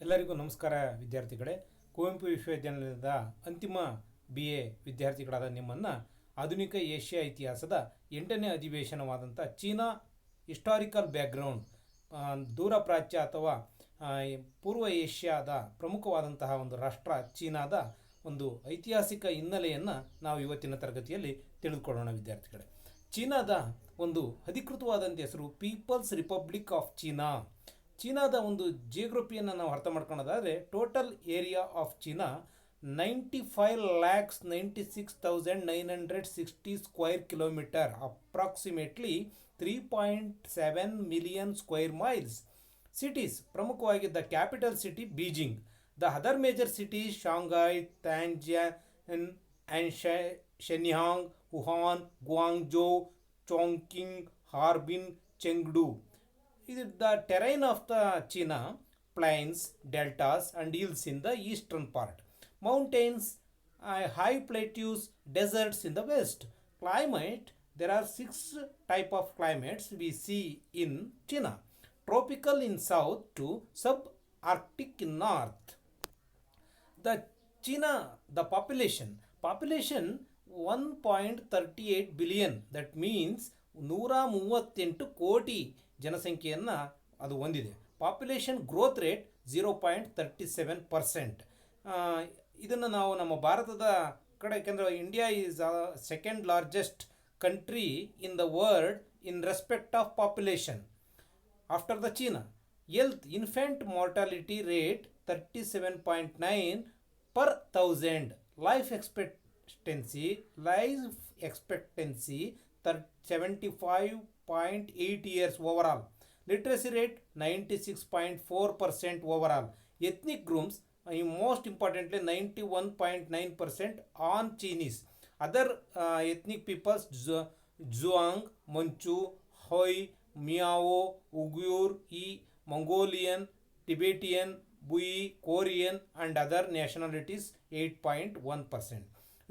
ಎಲ್ಲರಿಗೂ ನಮಸ್ಕಾರ ವಿದ್ಯಾರ್ಥಿಗಳೇ. ಕುವೆಂಪು ವಿಶ್ವವಿದ್ಯಾನಿಲಯದ ಅಂತಿಮ BA ವಿದ್ಯಾರ್ಥಿಗಳಾದ ನಿಮ್ಮನ್ನು ಆಧುನಿಕ ಏಷ್ಯಾ ಇತಿಹಾಸದ 8ನೇ ಅಧಿವೇಶನವಾದಂಥ ಚೀನಾ ಹಿಸ್ಟಾರಿಕಲ್ ಬ್ಯಾಕ್ಗ್ರೌಂಡ್, ದೂರ ಪ್ರಾಚ್ಯ ಅಥವಾ ಪೂರ್ವ ಏಷ್ಯಾದ ಪ್ರಮುಖವಾದಂತಹ ಒಂದು ರಾಷ್ಟ್ರ ಚೀನಾದ ಒಂದು ಐತಿಹಾಸಿಕ ಹಿನ್ನೆಲೆಯನ್ನು ನಾವು ಇವತ್ತಿನ ತರಗತಿಯಲ್ಲಿ ತಿಳಿದುಕೊಳ್ಳೋಣ ವಿದ್ಯಾರ್ಥಿಗಳೇ. ಚೀನಾದ ಒಂದು ಅಧಿಕೃತವಾದಂಥ ಹೆಸರು ಪೀಪಲ್ಸ್ ರಿಪಬ್ಲಿಕ್ ಆಫ್ ಚೀನಾ. ಚೀನಾದ ಒಂದು ಜಿಯೋಗ್ರಫಿಯನ್ನು ನಾವು ಅರ್ಥ ಮಾಡ್ಕೊಳ್ಳೋದಾದರೆ, total area of China 95,96,960 square kilometre, approximately 3.7 million square miles. Cities ಪ್ರಮುಖವಾಗಿದ್ದ capital city Beijing. The other major cities Shanghai, Tianjin and Shenyang, Wuhan, Guangzhou, Chongqing, Harbin, Chengdu. The terrain of the China: plains, deltas and hills in the eastern part, mountains, high plateaus, deserts in the west. Climate: there are 6 type of climates we see in China. Tropical in south to subarctic in north. The China, the population 1.38 billion, that means 138 ಕೋಟಿ ಜನಸಂಖ್ಯೆಯನ್ನು ಅದು ಹೊಂದಿದೆ. Population growth rate 0.37%. ಇದನ್ನು ನಾವು ನಮ್ಮ ಭಾರತದ ಕಡೆ, ಯಾಕೆಂದರೆ India is second largest country in the world in respect of population after the China. Health: infant mortality rate 37.9 per 1000. Life expectancy 75.8 years overall. Literacy rate 96.4% overall. Ethnic groups, most importantly 91.9% on Chinese. Other ethnic peoples: Zhuang, Manchu, Hui, Miao, Uyghur, Mongolian, Tibetan, Bui, Korean and other nationalities 8.1%.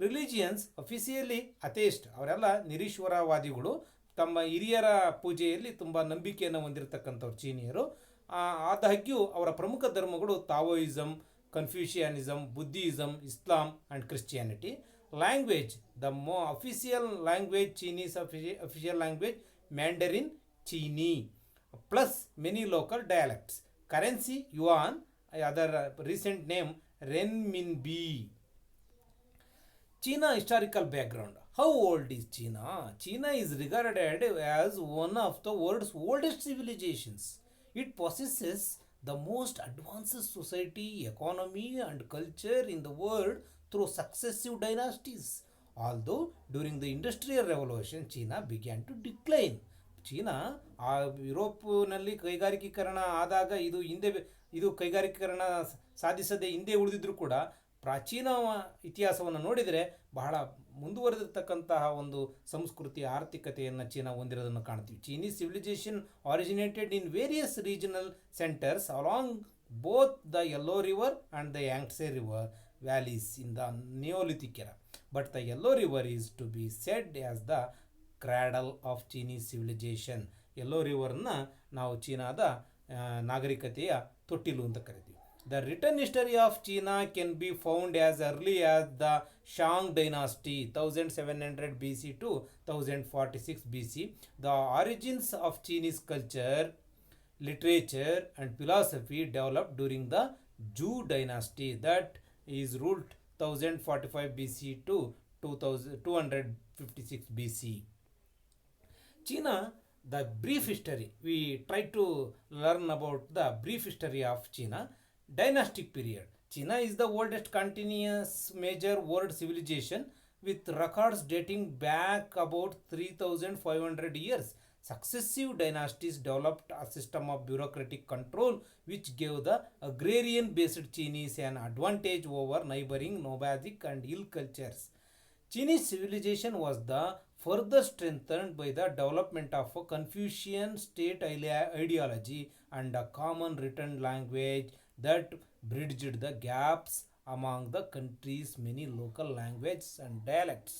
Religions: ಅಫಿಸಿಯಲಿ ಅಥೇಸ್ಟ್, ಅವರೆಲ್ಲ ನಿರೀಶ್ವರವಾದಿಗಳು, ತಮ್ಮ ಹಿರಿಯರ ಪೂಜೆಯಲ್ಲಿ ತುಂಬ ನಂಬಿಕೆಯನ್ನು ಹೊಂದಿರತಕ್ಕಂಥವ್ರು ಚೀನಿಯರು. ಆದಾಗ್ಯೂ ಅವರ ಪ್ರಮುಖ ಧರ್ಮಗಳು Taoism, Confucianism, Buddhism, Islam and Christianity. Language: the official language Chinese, official language Mandarin Chinese plus many local dialects. Currency yuan, ಅದರ recent name renminbi. China historical background. How old is China? China is regarded as one of the world's oldest civilizations. It possesses the most advanced society, economy and culture in the world through successive dynasties. Although during the Industrial Revolution, China began to decline. China ಯುರೋಪ್ನಲ್ಲಿ ಕೈಗಾರಿಕೀಕರಣ ಆದಾಗ ಇದು ಕೈಗಾರಿಕೀಕರಣ ಸಾಧಿಸದೆ ಹಿಂದೆ ಉಳಿದಿದ್ರೂ ಕೂಡ ಪ್ರಾಚೀನ ಇತಿಹಾಸವನ್ನು ನೋಡಿದರೆ ಬಹಳ ಮುಂದುವರೆದಿರ್ತಕ್ಕಂತಹ ಒಂದು ಸಂಸ್ಕೃತಿ, ಆರ್ಥಿಕತೆಯನ್ನು ಚೀನಾ ಹೊಂದಿರೋದನ್ನು ಕಾಣ್ತೀವಿ. Chinese civilisation originated in various regional centres along both the Yellow River and the Yangtze River valleys in the Neolithic era. But the Yellow River is to be said as the cradle of Chinese civilisation. Yellow ರಿವರ್ನ ನಾವು ಚೀನಾದ ನಾಗರಿಕತೆಯ ತೊಟ್ಟಿಲು ಅಂತ ಕರಿತೀವಿ. The written history of China can be found as early as the Shang dynasty 1700 BC to 1046 BC. The origins of Chinese culture, literature and philosophy developed during the Zhou dynasty, that is ruled 1045 BC to 256 BC. China, the brief history. We try to learn about the brief history of China. Dynastic period. China is the oldest continuous major world civilization with records dating back about 3,500 years. Successive dynasties developed a system of bureaucratic control which gave the agrarian based Chinese an advantage over neighboring nomadic and hill cultures. Chinese civilization was the further strengthened by the development of a Confucian state ideology and a common written language that bridged the gaps among the country's many local languages and dialects.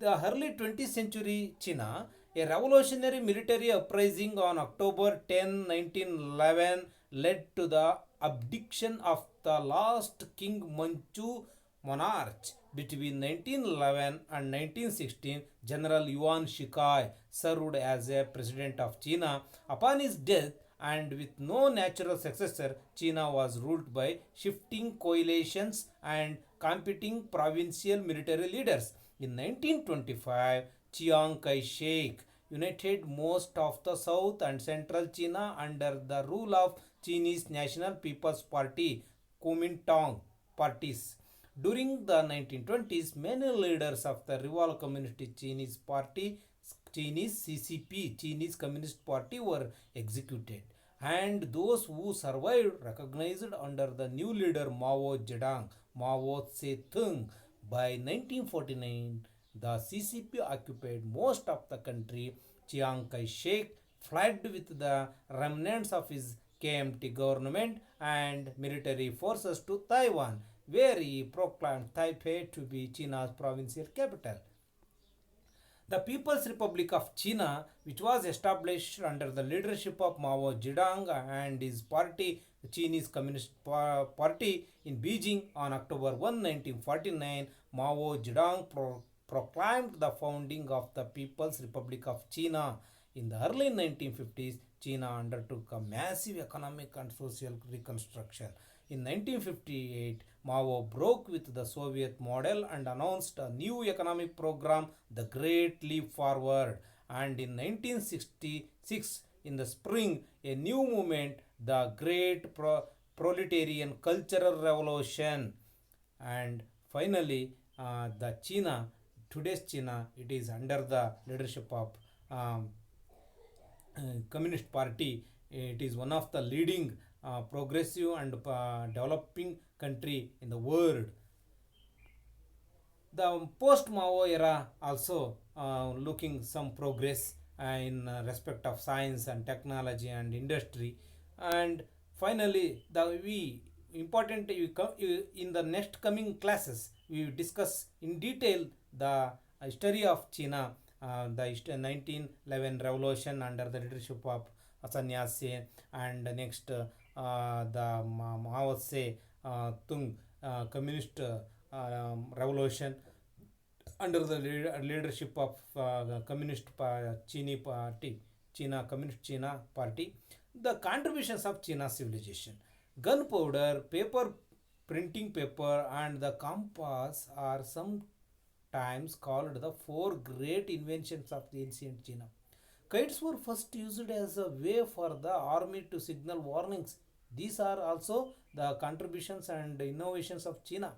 The early 20th century China, a revolutionary military uprising on October 10, 1911 led to the abdication of the last King Manchu monarch. Between 1911 and 1916, General Yuan Shikai served as a president of China. Upon his death, and with no natural successor, China was ruled by shifting coalitions and competing provincial military leaders. In 1925, Chiang Kai shek united most of the south and central China under the rule of Chinese National People's Party, Kuomintang parties. During the 1920s, many leaders of the rival Communist Chinese Party, Chinese CCP, Chinese Communist Party, were executed, and those who survived recognized under the new leader Mao Zedong, Mao Zedong. By 1949, the CCP occupied most of the country. Chiang Kai shek fled with the remnants of his KMT government and military forces to Taiwan, where he proclaimed Taipei to be China's provincial capital. The People's Republic of China, which was established under the leadership of Mao Zedong and his party, the Chinese Communist Party, in Beijing on October 1, 1949, Mao Zedong proclaimed the founding of the People's Republic of China. In the early 1950s, China undertook a massive economic and social reconstruction. In 1958, Mao broke with the Soviet model and announced a new economic program, the Great Leap Forward. And in 1966, in the spring, a new movement, the Great Proletarian Cultural Revolution. And finally, the China, today's China, it is under the leadership of um, Communist Party. It is one of the leading progressive and developing country in the world. The post Mao era also looking some progress in respect of science and technology and industry. And finally, the we important in the next coming classes we will discuss in detail the history of China, the 1911 revolution under the leadership of Sun Yat-sen, and next the Mao Tse-tung communist revolution under the leadership of the Communist China Party. The contributions of China civilization: gunpowder, paper, printing paper, and the compass are sometimes called the four great inventions of the ancient China. Kites were first used as a way for the army to signal warnings. These are also the contributions and innovations of China.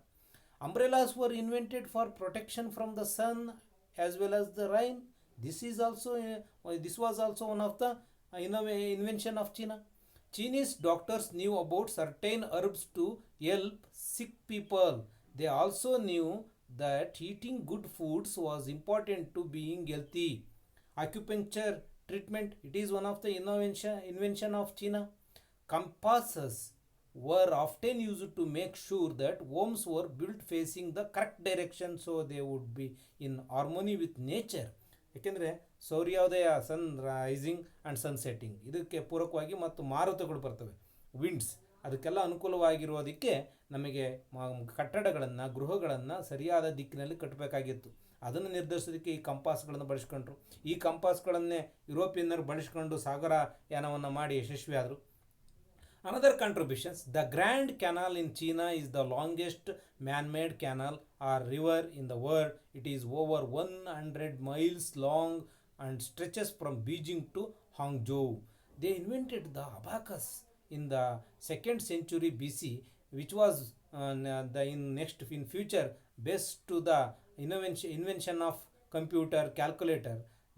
Umbrellas were invented for protection from the sun as well as the rain. This was also one of the invention of China. Chinese doctors knew about certain herbs to help sick people. They also knew that eating good foods was important to being healthy. Acupuncture treatment, it is one of the invention of China. Compasses were often used to make sure that homes were built facing the correct direction so they would be in harmony with nature. ಏಕೆಂದರೆ ಸೂರ್ಯೋದಯ ಸನ್ rising and sun setting ಇದಕ್ಕೆ ಪೂರಕವಾಗಿ ಮತ್ತು ಮಾರುತಗಳು ಬರ್ತವೆ, winds, ಅದಕ್ಕೆಲ್ಲ ಅನುಕೂಲವಾಗಿರೋದಕ್ಕೆ ನಮಗೆ ಕಟ್ಟಡಗಳನ್ನು ಗೃಹಗಳನ್ನು ಸರಿಯಾದ ದಿಕ್ಕಿನಲ್ಲಿ ಕಟ್ಟಬೇಕಾಗಿತ್ತು. ಅದನ್ನು ನಿರ್ಧರಿಸೋದಕ್ಕೆ ಈ ಕಂಪಾಸ್ಗಳನ್ನು ಬಳಸ್ಕೊಂಡ್ರು. ಈ ಕಂಪಾಸ್ಗಳನ್ನೇ ಯುರೋಪಿಯನ್ನರು ಬಳಸ್ಕೊಂಡು ಸಾಗರಯಾನವನ್ನು ಮಾಡಿ ಯಶಸ್ವಿಯಾದರು. Another contributions: the Grand Canal in China is the longest man-made canal or river in the world. It is over 100 miles long and stretches from Beijing to Hangzhou. They invented the abacus in the 2nd century BC, which was in future based to the invention of computer calculator.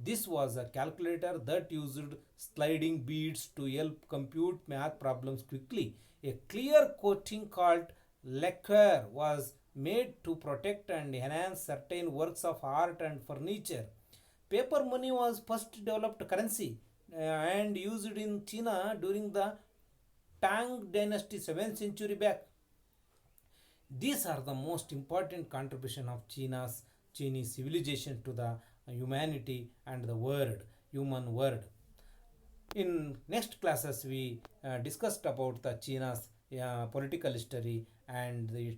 This was a calculator that used sliding beads to help compute math problems quickly. A clear coating called lacquer was made to protect and enhance certain works of art and furniture. Paper money was first developed currency and used in China during the Tang dynasty 7th century back. These are the most important contribution of Chinese civilization to the humanity and the human world. In next classes, we discussed about the China's political history and the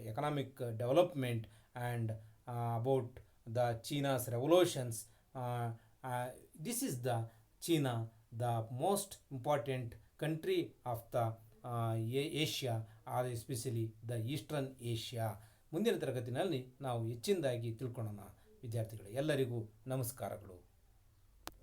economic development, and about the China's revolutions. Uh, uh, this is the China, the most important country of the Asia, or especially the Eastern Asia. ಮುಂದಿನ ತರಗತಿನಲ್ಲಿ ನಾವು ಹೆಚ್ಚಿನದಾಗಿ ತಿಳ್ಕೊಳ್ಳೋಣ ವಿದ್ಯಾರ್ಥಿಗಳು. ಎಲ್ಲರಿಗೂ ನಮಸ್ಕಾರಗಳು.